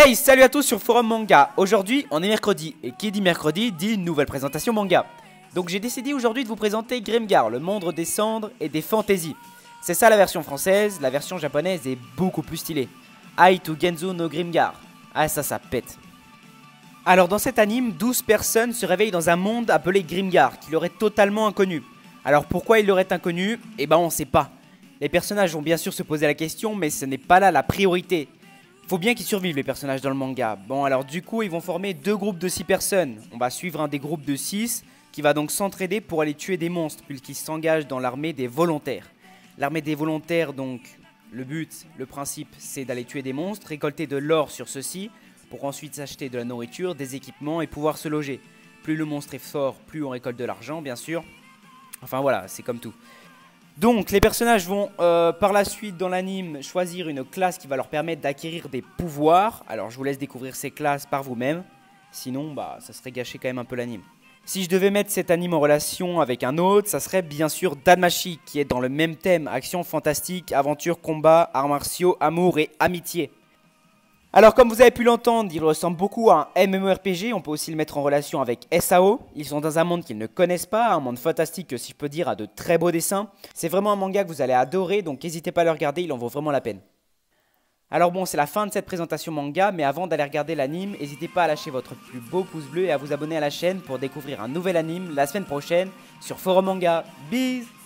Hey, salut à tous sur Forum Manga. Aujourd'hui, on est mercredi, et qui dit mercredi dit une nouvelle présentation manga. Donc j'ai décidé aujourd'hui de vous présenter Grimgar, le monde des cendres et des fantaisies. C'est ça la version française, la version japonaise est beaucoup plus stylée. Ai to Genzo no Grimgar. Ah ça pète. Alors dans cet anime, 12 personnes se réveillent dans un monde appelé Grimgar, qui leur est totalement inconnu. Alors pourquoi il leur est inconnu? Eh ben on sait pas. Les personnages vont bien sûr se poser la question, mais ce n'est pas là la priorité. Faut bien qu'ils survivent les personnages dans le manga. Bon alors du coup ils vont former deux groupes de 6 personnes. On va suivre un des groupes de 6 qui va donc s'entraider pour aller tuer des monstres puisqu'ils s'engagent dans l'armée des volontaires. L'armée des volontaires donc, le but, le principe c'est d'aller tuer des monstres, récolter de l'or sur ceux-ci pour ensuite s'acheter de la nourriture, des équipements et pouvoir se loger. Plus le monstre est fort, plus on récolte de l'argent bien sûr. Enfin voilà, c'est comme tout. Donc les personnages vont par la suite dans l'anime choisir une classe qui va leur permettre d'acquérir des pouvoirs. Alors je vous laisse découvrir ces classes par vous-même. Sinon bah ça serait gâcher quand même un peu l'anime. Si je devais mettre cet anime en relation avec un autre, ça serait bien sûr Danmachi qui est dans le même thème, action fantastique, aventure, combat, arts martiaux, amour et amitié. Alors comme vous avez pu l'entendre, il ressemble beaucoup à un MMORPG, on peut aussi le mettre en relation avec SAO. Ils sont dans un monde qu'ils ne connaissent pas, un monde fantastique si je peux dire, à de très beaux dessins. C'est vraiment un manga que vous allez adorer, donc n'hésitez pas à le regarder, il en vaut vraiment la peine. Alors bon, c'est la fin de cette présentation manga, mais avant d'aller regarder l'anime, n'hésitez pas à lâcher votre plus beau pouce bleu et à vous abonner à la chaîne pour découvrir un nouvel anime la semaine prochaine sur Forum Manga. Bisous.